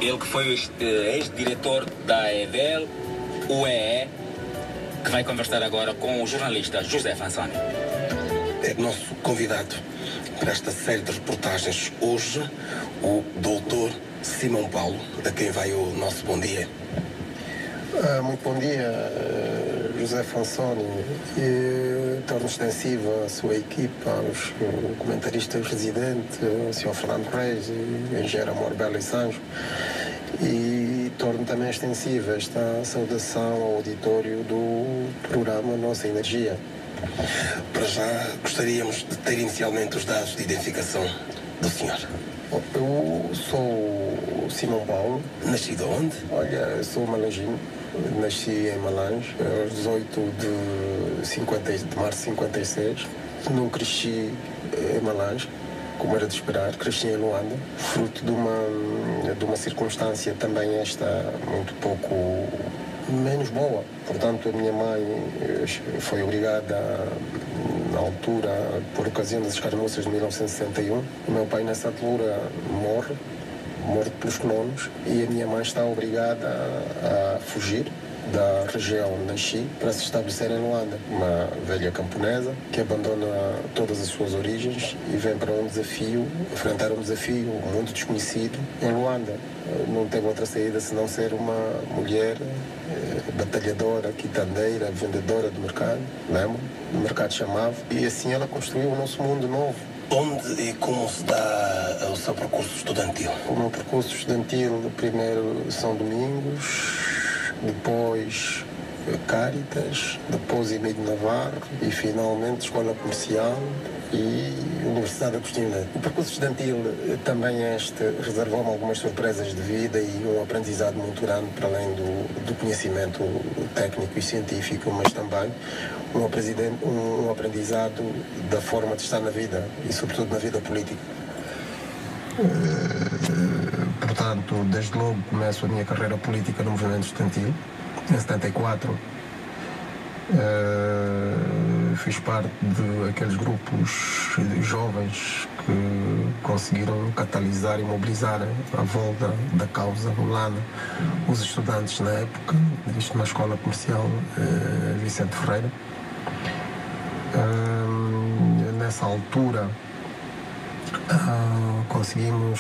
Ele que foi ex-diretor da EDEL, UEE, que vai conversar agora com o jornalista José Fansoni. É nosso convidado para esta série de reportagens hoje, o doutor Simão Paulo, a quem vai o nosso bom dia. Muito bom dia, José Fansoni. Torno extensiva a sua equipa, os comentaristas residentes, o Sr. Fernando Reis e o engenheiro Amor Belo e Sanjo. E torno também extensiva esta saudação ao auditório do programa Nossa Energia. Para já, gostaríamos de ter inicialmente os dados de identificação do senhor. Eu sou o Simão Paulo. Nascido onde? Olha, eu sou malangino. Nasci em Malange, aos 18 de março de 56. Não cresci em Malange, como era de esperar. Cresci em Luanda, fruto de uma circunstância também esta muito pouco menos boa. Portanto, a minha mãe foi obrigada, na altura, por ocasião das escaramuças de 1961. O meu pai, nessa altura, morre pelos colonos, e a minha mãe está obrigada a fugir da região onde nasci para se estabelecer em Luanda, uma velha camponesa que abandona todas as suas origens e vem para enfrentar um desafio muito desconhecido em Luanda. Não teve outra saída senão ser uma mulher batalhadora, quitandeira, vendedora do mercado, lembro, o mercado chamava, e assim ela construiu o nosso mundo novo. Onde e como se dá o seu percurso estudantil? O meu percurso estudantil, primeiro São Domingos, depois Cáritas, depois Emílio Navarro e finalmente Escola Comercial e Universidade Agostinho Neto. O percurso estudantil também reservou-me algumas surpresas de vida e um aprendizado muito grande, para além do conhecimento técnico e científico, mas também um aprendizado da forma de estar na vida e sobretudo na vida política. Portanto, desde logo começo a minha carreira política no movimento estudantil, em 74. Fiz parte daqueles grupos jovens que conseguiram catalisar e mobilizar à volta da causa angolana os estudantes na época, isto na Escola Comercial Vicente Ferreira. Nessa altura conseguimos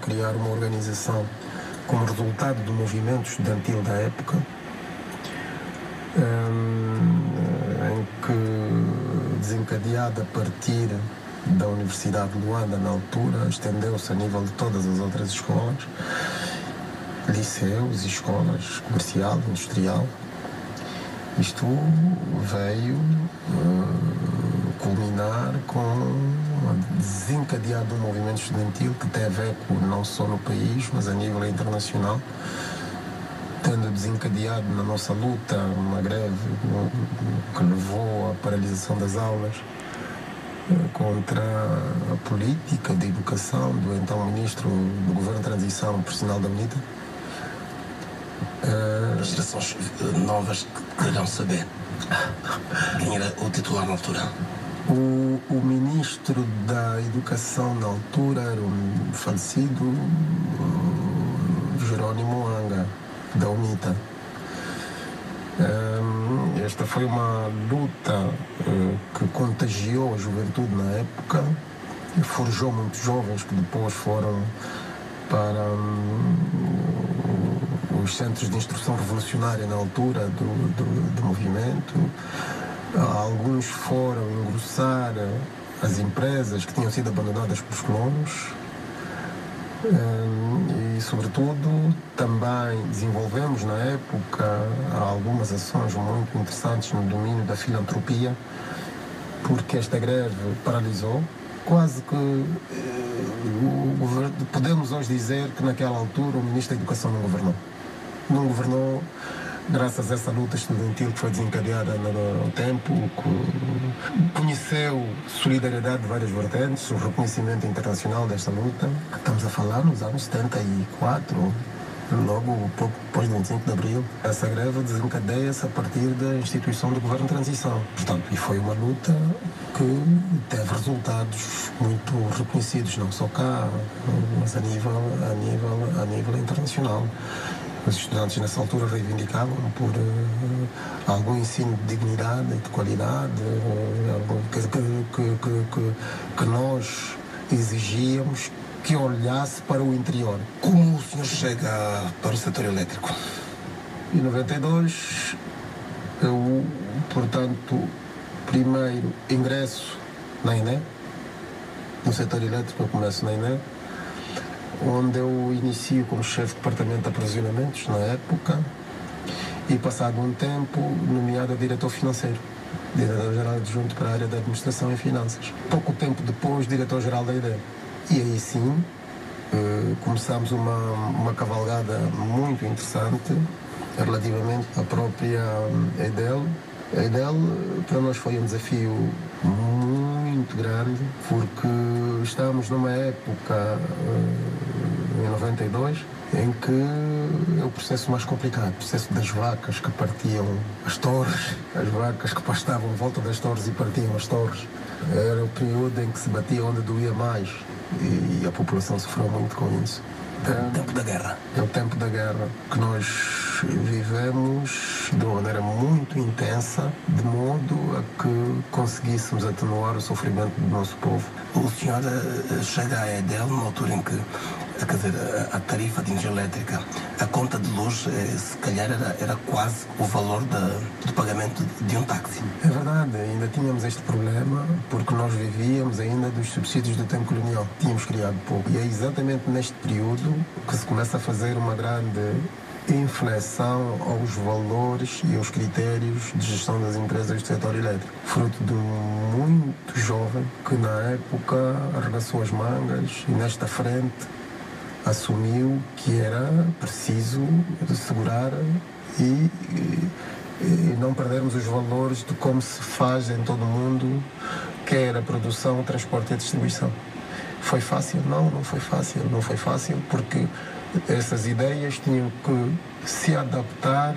criar uma organização como resultado do movimento estudantil da época, em que, desencadeada a partir da Universidade de Luanda, na altura, estendeu-se a nível de todas as outras escolas, liceus e escolas comercial, industrial. Isto veio culminar com desencadeado um movimento estudantil que teve eco não só no país, mas a nível internacional, tendo desencadeado na nossa luta uma greve que levou à paralisação das aulas contra a política de educação do então ministro do Governo de Transição, por sinal da UNITA. As gerações novas que queiram saber quem era o titular na altura. O ministro da Educação na altura era o falecido Jerônimo Anga, da UNITA. Esta foi uma luta que contagiou a juventude na época e forjou muitos jovens que depois foram para os centros de instrução revolucionária na altura do movimento. Alguns foram engrossar as empresas que tinham sido abandonadas pelos colonos e, sobretudo, também desenvolvemos na época algumas ações muito interessantes no domínio da filantropia, porque esta greve paralisou quase que podemos hoje dizer que naquela altura o Ministro da Educação não governou. Não governou graças a essa luta estudantil que foi desencadeada no tempo, que conheceu solidariedade de várias vertentes, o reconhecimento internacional desta luta. Estamos a falar nos anos 74, logo pouco depois do 25 de Abril. Essa greve desencadeia-se a partir da instituição do Governo de Transição. Portanto, e foi uma luta que teve resultados muito reconhecidos, não só cá, mas a nível nacional. Os estudantes nessa altura reivindicavam por algum ensino de dignidade e de qualidade, que nós exigíamos que olhasse para o interior. Como o senhor chega para o setor elétrico? Em 92, eu, portanto, primeiro ingresso na INE, no setor elétrico eu começo na INE, onde eu inicio como chefe de departamento de aprovisionamentos na época e, passado um tempo, nomeado a diretor financeiro, diretor-geral adjunto para a área da administração e finanças. Pouco tempo depois, diretor-geral da EDEL. E aí sim, começámos uma cavalgada muito interessante relativamente à própria EDEL. A EDEL para nós foi um desafio muito grande, porque estávamos numa época, em 92, em que é o processo mais complicado, o processo das vacas que partiam as torres, as vacas que pastavam em volta das torres e partiam as torres. Era o período em que se batia onde doía mais e a população sofreu muito com isso. É o tempo da guerra. É o tempo da guerra que nós vivemos de uma maneira muito intensa, de modo a que conseguíssemos atenuar o sofrimento do nosso povo. O senhor chega à EDEL numa altura em que, quer dizer, a tarifa de energia elétrica, a conta de luz, se calhar era quase o valor do pagamento de um táxi. É verdade, ainda tínhamos este problema porque nós vivíamos ainda dos subsídios do tempo colonial. Tínhamos criado pouco. E é exatamente neste período que se começa a fazer uma grande inflexão aos valores e aos critérios de gestão das empresas do setor elétrico. Fruto de um muito jovem que na época arregaçou as mangas e nesta frente assumiu que era preciso assegurar e não perdermos os valores de como se faz em todo o mundo, quer a produção, o transporte e a distribuição. Foi fácil? Não, não foi fácil. Não foi fácil porque essas ideias tinham que se adaptar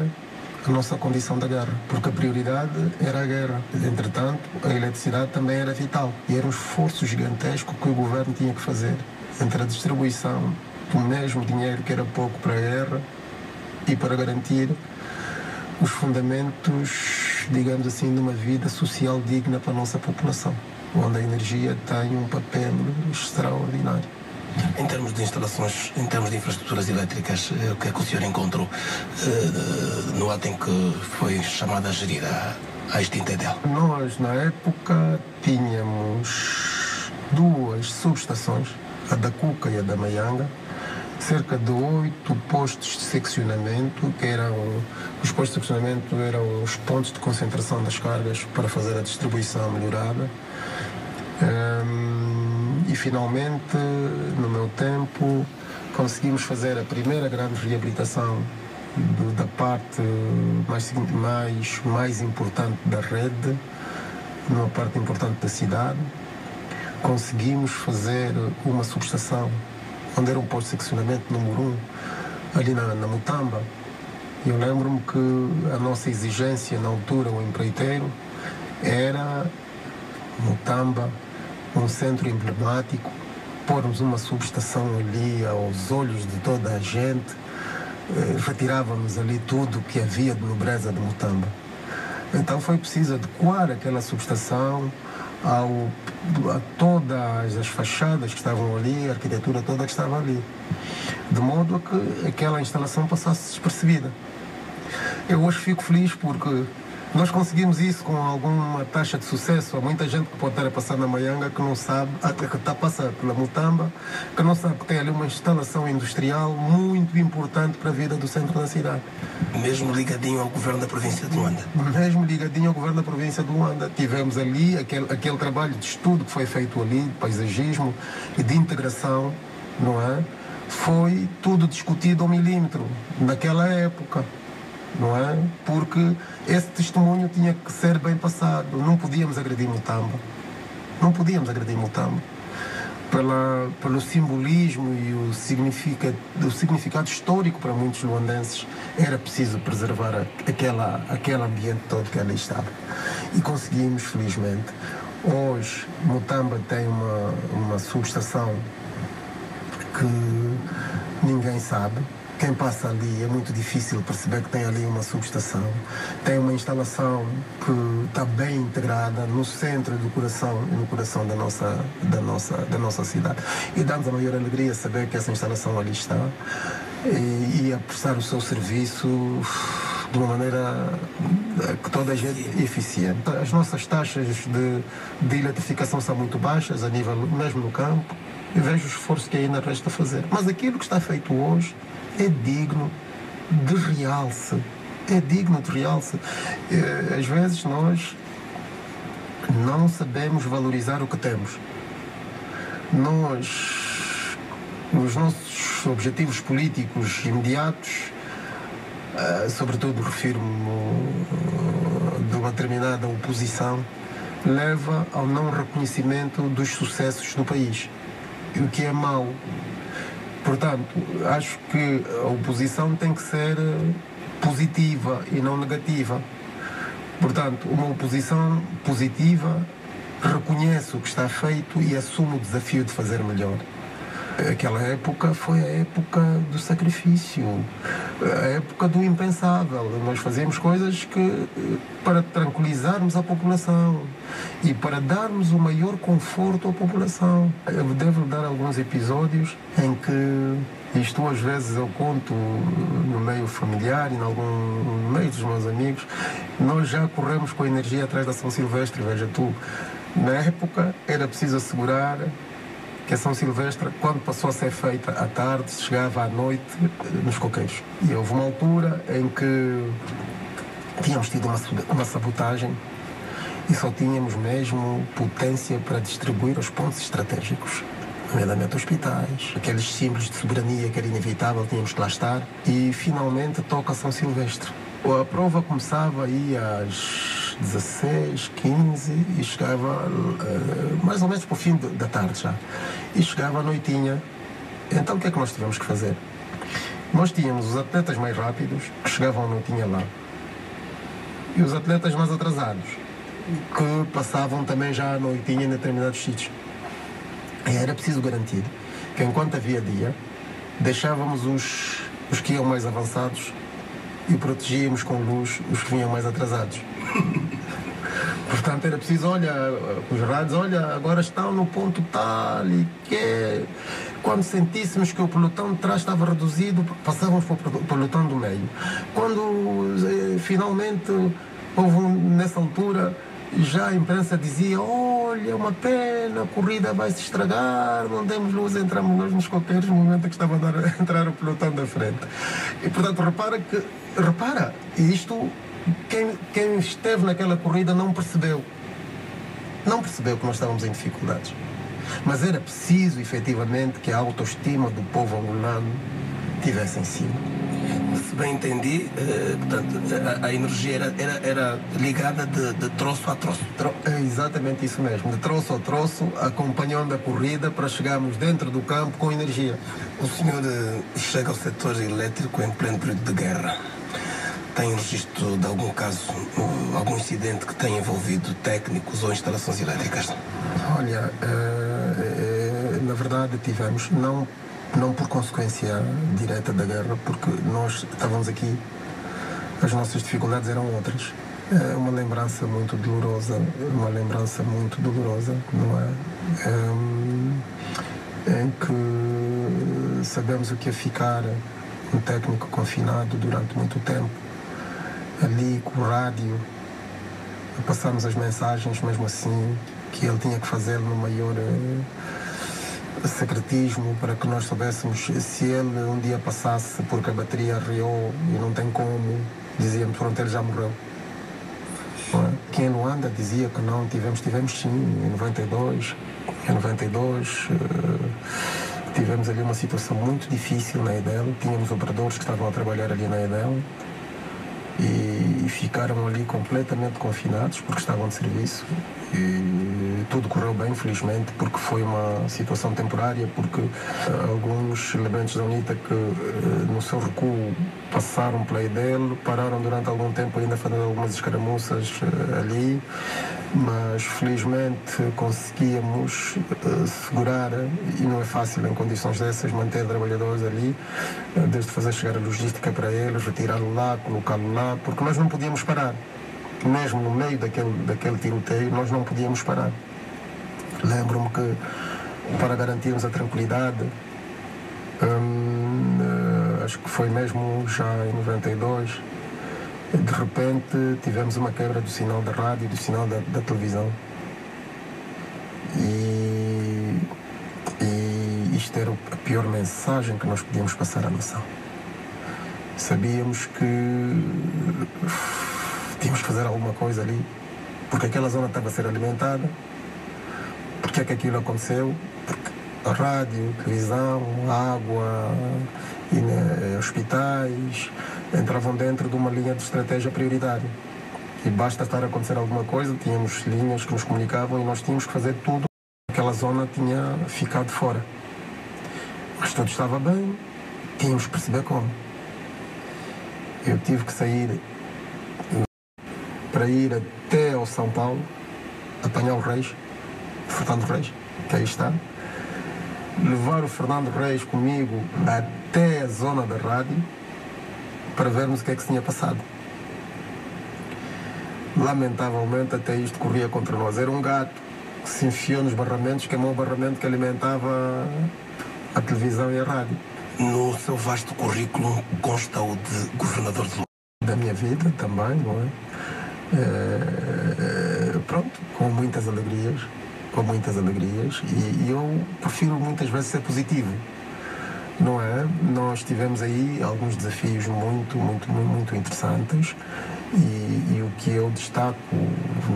à nossa condição da guerra, porque a prioridade era a guerra. Entretanto, a eletricidade também era vital e era um esforço gigantesco que o governo tinha que fazer entre a distribuição do mesmo dinheiro que era pouco para a guerra e para garantir os fundamentos, digamos assim, de uma vida social digna para a nossa população, onde a energia tem um papel extraordinário. Em termos de instalações, em termos de infraestruturas elétricas, o que é que o senhor encontrou no ato em que foi chamada a gerir a extinta EDEL? Nós, na época, tínhamos duas subestações, a da Cuca e a da Maianga, cerca de 8 postos de seccionamento, que eram, os postos de seccionamento eram os pontos de concentração das cargas para fazer a distribuição melhorada. E finalmente, no meu tempo, conseguimos fazer a primeira grande reabilitação da parte mais importante da rede, numa parte importante da cidade. Conseguimos fazer uma subestação onde era um posto de seccionamento número 1, ali na Mutamba. Eu lembro-me que a nossa exigência na altura, o empreiteiro, era Mutamba, um centro emblemático, pormos uma subestação ali aos olhos de toda a gente, retirávamos ali tudo que havia de nobreza de Mutamba. Então foi preciso adequar aquela subestação a todas as fachadas que estavam ali, a arquitetura toda que estava ali, de modo a que aquela instalação passasse despercebida. Eu hoje fico feliz porque nós conseguimos isso com alguma taxa de sucesso. Há muita gente que pode estar a passar na Maianga que não sabe, que está a passar pela Mutamba, que não sabe que tem ali uma instalação industrial muito importante para a vida do centro da cidade. Mesmo ligadinho ao governo da província de Luanda? Mesmo ligadinho ao governo da província de Luanda. Tivemos ali aquele trabalho de estudo que foi feito ali, de paisagismo e de integração, não é? Foi tudo discutido ao milímetro naquela época, não é? Porque esse testemunho tinha que ser bem passado. Não podíamos agredir Mutamba. Não podíamos agredir Mutamba. Pelo simbolismo e o significado histórico para muitos luandenses, era preciso preservar aquele ambiente todo que ali estava. E conseguimos, felizmente. Hoje, Mutamba tem uma subestação que ninguém sabe, Quem passa ali é muito difícil perceber que tem ali uma subestação, tem uma instalação que está bem integrada no centro do coração e no coração da nossa cidade. E dá-nos a maior alegria saber que essa instalação ali está e a prestar o seu serviço de uma maneira que toda a gente é eficiente. As nossas taxas de eletrificação são muito baixas, a nível mesmo no campo, e vejo o esforço que ainda resta fazer. Mas aquilo que está feito hoje é digno de realce. É digno de realce. Às vezes nós não sabemos valorizar o que temos. Os nossos objetivos políticos imediatos, sobretudo refiro-me de uma determinada oposição, leva ao não reconhecimento dos sucessos do país, o que é mau. Portanto, acho que a oposição tem que ser positiva e não negativa. Portanto, uma oposição positiva reconhece o que está feito e assume o desafio de fazer melhor. Aquela época foi a época do sacrifício, a época do impensável. Nós fazíamos coisas para tranquilizarmos a população e para darmos o maior conforto à população. Eu devo dar alguns episódios em que isto às vezes eu conto no meio familiar e no meio dos meus amigos. Nós já corremos com a energia atrás da São Silvestre, veja tu. Na época era preciso assegurar que a São Silvestre, quando passou a ser feita à tarde, chegava à noite nos coqueiros. E houve uma altura em que tínhamos tido uma sabotagem e só tínhamos mesmo potência para distribuir os pontos estratégicos, nomeadamente hospitais, aqueles símbolos de soberania que era inevitável, tínhamos que lá estar. E finalmente toca a São Silvestre. A prova começava aí às 16, 15 e chegava mais ou menos para o fim da tarde já. E chegava à noitinha. Então o que é que nós tivemos que fazer? Nós tínhamos os atletas mais rápidos que chegavam à noitinha lá. E os atletas mais atrasados que passavam também já à noitinha em determinados sítios. E era preciso garantir que enquanto havia dia, deixávamos os que iam mais avançados e protegíamos com luz os que vinham mais atrasados. Portanto, era preciso, os rádios, agora estão no ponto tal e que quando sentíssemos que o pelotão de trás estava reduzido, passávamos para o pelotão do meio. Quando finalmente houve nessa altura, já a imprensa dizia, olha, uma pena, a corrida vai se estragar, não temos luz, entramos nós nos coqueiros no momento que estava a entrar o pelotão da frente. E portanto, repara, isto, quem esteve naquela corrida não percebeu que nós estávamos em dificuldades. Mas era preciso, efetivamente, que a autoestima do povo angolano estivesse em cima. Se bem entendi, portanto, a energia era ligada de troço a troço. É exatamente isso mesmo, de troço a troço, acompanhando a corrida para chegarmos dentro do campo com energia. O senhor chega ao setor elétrico em pleno período de guerra. Tem registro de algum caso, algum incidente que tenha envolvido técnicos ou instalações elétricas? Olha, na verdade tivemos, não por consequência direta da guerra, porque nós estávamos aqui, as nossas dificuldades eram outras. Uma lembrança muito dolorosa, não é? Em que sabemos o que é ficar um técnico confinado durante muito tempo, ali com o rádio, passamos as mensagens mesmo assim, que ele tinha que fazer no maior secretismo para que nós soubéssemos. Se ele um dia passasse porque a bateria arriou e não tem como, dizíamos, pronto, ele já morreu. Quem não anda dizia que não, tivemos sim, em 92, tivemos ali uma situação muito difícil na EDEL, tínhamos operadores que estavam a trabalhar ali na EDEL e ficaram ali completamente confinados porque estavam de serviço. E tudo correu bem, felizmente, porque foi uma situação temporária, porque alguns elementos da UNITA que no seu recuo passaram pela EDEL, pararam durante algum tempo ainda fazendo algumas escaramuças ali, mas felizmente conseguíamos segurar, e não é fácil em condições dessas, manter trabalhadores ali, desde fazer chegar a logística para eles, retirá-lo lá, colocá-lo lá, porque nós não podíamos parar. Mesmo no meio daquele tiroteio, nós não podíamos parar. Lembro-me que, para garantirmos a tranquilidade, acho que foi mesmo já em 92, de repente tivemos uma quebra do sinal da rádio e do sinal da televisão. E isto era a pior mensagem que nós podíamos passar à nação. Sabíamos que tínhamos que fazer alguma coisa ali, porque aquela zona estava a ser alimentada. Porque é que aquilo aconteceu? Porque a rádio, televisão, água, hospitais entravam dentro de uma linha de estratégia prioritária. E basta estar a acontecer alguma coisa, tínhamos linhas que nos comunicavam e nós tínhamos que fazer tudo. Aquela zona tinha ficado fora. Mas tudo estava bem, tínhamos que perceber como. Eu tive que sair para ir até ao São Paulo, apanhar o Reis, Fernando Reis, que aí está, levar o Fernando Reis comigo até a zona da rádio para vermos o que é que se tinha passado. Lamentavelmente, até isto corria contra nós. Era um gato que se enfiou nos barramentos, queimou o barramento que alimentava a televisão e a rádio. No seu vasto currículo consta o de governador de Luanda. Da minha vida também, não é? Pronto, com muitas alegrias, e eu prefiro muitas vezes ser positivo, não é? Nós tivemos aí alguns desafios muito interessantes e o que eu destaco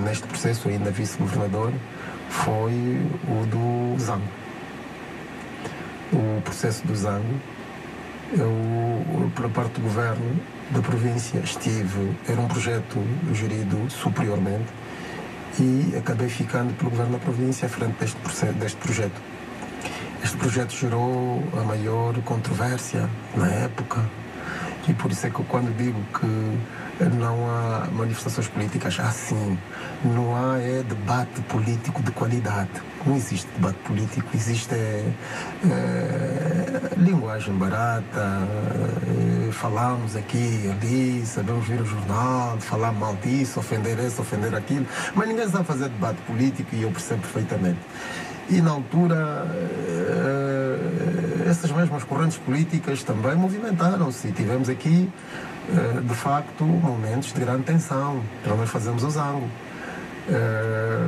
neste processo ainda vice-governador foi o do Zango. O processo do Zango, eu, pela parte do governo da província, era um projeto gerido superiormente e acabei ficando pelo governo da província à frente deste projeto. Este projeto gerou a maior controvérsia na época e por isso é que quando digo que não há manifestações políticas assim, não há debate político de qualidade. Não existe debate político, existe linguagem barata, falamos aqui, ali, sabemos ver o jornal, falar mal disso, ofender esse, ofender aquilo, mas ninguém sabe fazer debate político e eu percebo perfeitamente. E na altura, essas mesmas correntes políticas também movimentaram-se e tivemos aqui, de facto, momentos de grande tensão para nós fazermos o Zango.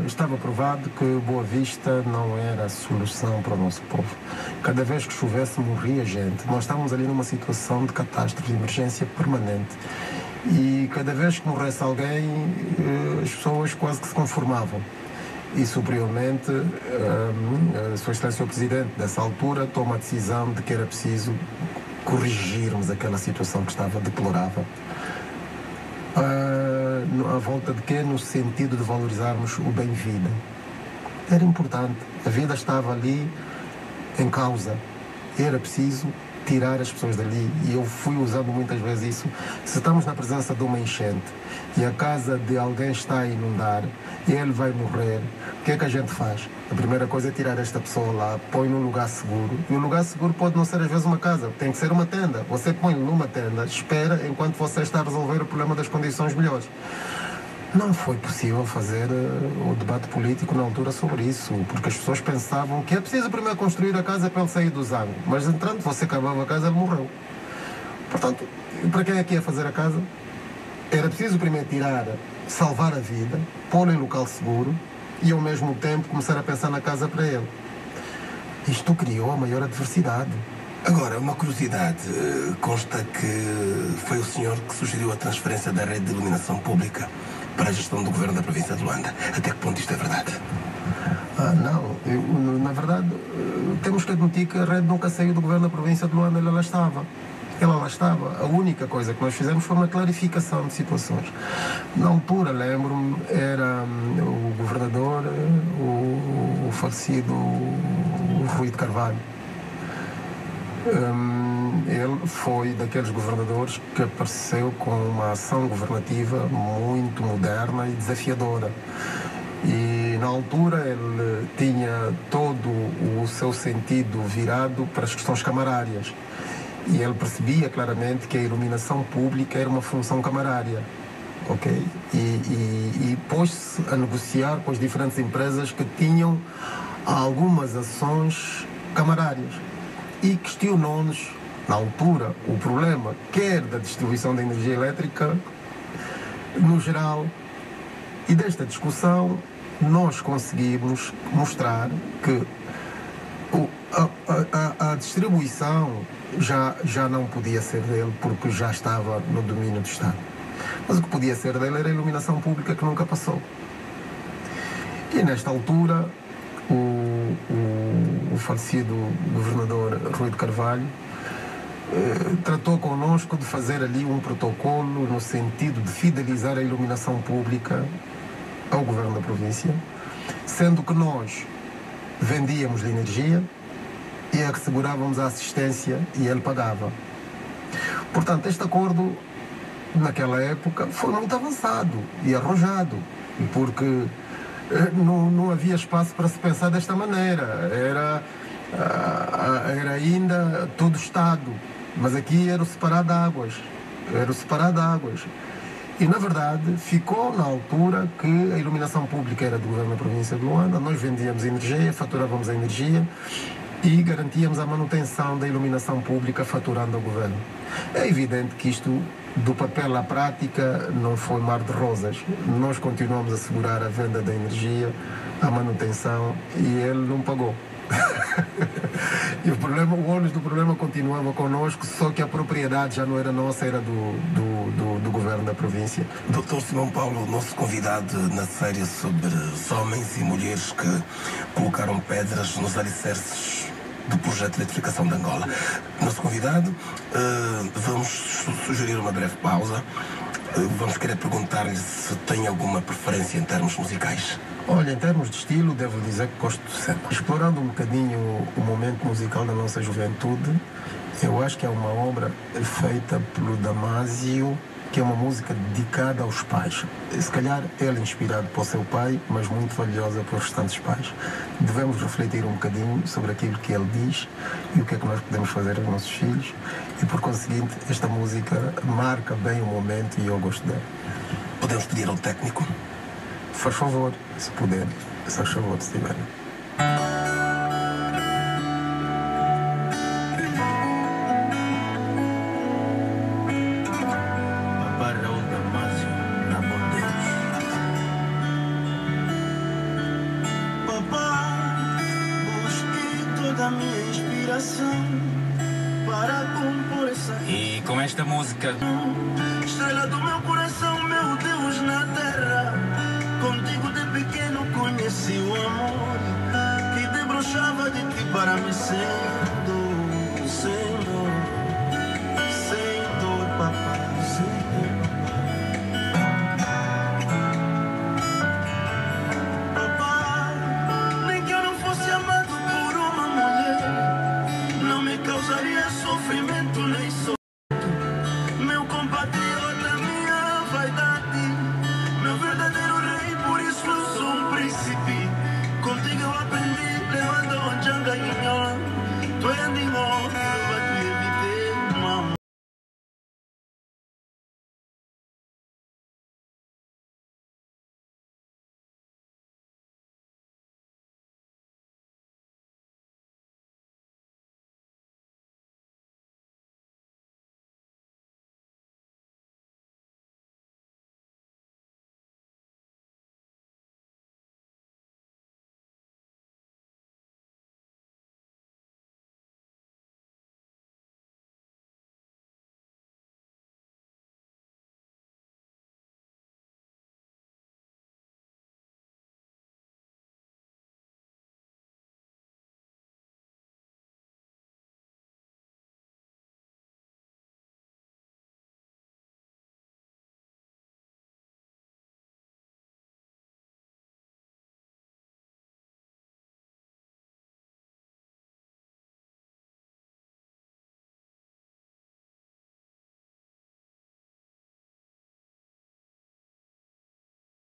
Estava provado que Boa Vista não era a solução para o nosso povo. Cada vez que chovesse morria gente. Nós estávamos ali numa situação de catástrofe, de emergência permanente. E cada vez que morresse alguém, as pessoas quase que se conformavam. E superiormente, a Sua Excelência o Presidente, dessa altura, toma a decisão de que era preciso corrigirmos aquela situação que estava deplorável. À volta de quê? No sentido de valorizarmos o bem-vida. Era importante. A vida estava ali em causa. Era preciso tirar as pessoas dali. E eu fui usando muitas vezes isso. Se estamos na presença de uma enchente e a casa de alguém está a inundar e ele vai morrer, o que é que a gente faz? A primeira coisa é tirar esta pessoa lá, põe num lugar seguro. E o lugar seguro pode não ser às vezes uma casa, tem que ser uma tenda. Você põe numa tenda, espera enquanto você está a resolver o problema das condições melhores. Não foi possível fazer o debate político na altura sobre isso, porque as pessoas pensavam que é preciso primeiro construir a casa para ele sair do Zango. Mas, entrando, você acabava a casa, ele morreu. Portanto, para quem é que ia fazer a casa? Era preciso primeiro salvar a vida, pô-lo em local seguro e, ao mesmo tempo, começar a pensar na casa para ele. Isto criou a maior adversidade. Agora, uma curiosidade. Consta que foi o senhor que sugeriu a transferência da rede de iluminação pública para a gestão do governo da província de Luanda. Até que ponto isto é verdade? Não. Na verdade, temos que admitir que a rede nunca saiu do governo da província de Luanda. Ela lá estava. A única coisa que nós fizemos foi uma clarificação de situações. Na altura, lembro-me, era o governador, o falecido Rui de Carvalho. Ele foi daqueles governadores que apareceu com uma ação governativa muito moderna e desafiadora. E na altura ele tinha todo o seu sentido virado para as questões camarárias. E ele percebia claramente que a iluminação pública era uma função camarária. Okay? E pôs-se a negociar com as diferentes empresas que tinham algumas ações camarárias. E questionou-nos, na altura, o problema, quer da distribuição da energia elétrica, no geral. E desta discussão, nós conseguimos mostrar que a distribuição já não podia ser dele, porque já estava no domínio do Estado. Mas o que podia ser dele era a iluminação pública, que nunca passou. E nesta altura, o falecido governador Rui de Carvalho tratou connosco de fazer ali um protocolo no sentido de fidelizar a iluminação pública ao governo da província, sendo que nós vendíamos a energia e assegurávamos a assistência e ele pagava. Portanto, este acordo, naquela época, foi muito avançado e arrojado, porque não havia espaço para se pensar desta maneira. Era ainda todo Estado, mas aqui era o separar de águas. Era o separar de águas. E, na verdade, ficou na altura que a iluminação pública era do governo da província de Luanda, nós vendíamos energia, faturávamos a energia e garantíamos a manutenção da iluminação pública faturando ao governo. É evidente que isto, do papel à prática, não foi mar de rosas. Nós continuamos a assegurar a venda da energia, a manutenção, e ele não pagou. E o ônus do problema continuava connosco, só que a propriedade já não era nossa, era do governo da província. Dr. Simão Paulo, nosso convidado na série sobre os homens e mulheres que colocaram pedras nos alicerces do projeto de eletrificação de Angola. Nosso convidado, vamos sugerir uma breve pausa. Vamos querer perguntar-lhe se tem alguma preferência em termos musicais. Olha, em termos de estilo, devo dizer que gosto sempre. Explorando um bocadinho o momento musical da nossa juventude, eu acho que é uma obra feita pelo Damásio, que é uma música dedicada aos pais. Se calhar ele inspirado pelo seu pai, mas muito valiosa pelos restantes pais. Devemos refletir um bocadinho sobre aquilo que ele diz e o que é que nós podemos fazer aos nossos filhos. E por conseguinte, esta música marca bem o momento e eu gosto dela. Podemos pedir ao técnico? Faz favor, se puder. Faz favor, se tiver. E com esta música, estrela do meu coração, meu Deus na terra, contigo de pequeno conheci o amor que debruxava de ti para mim sendo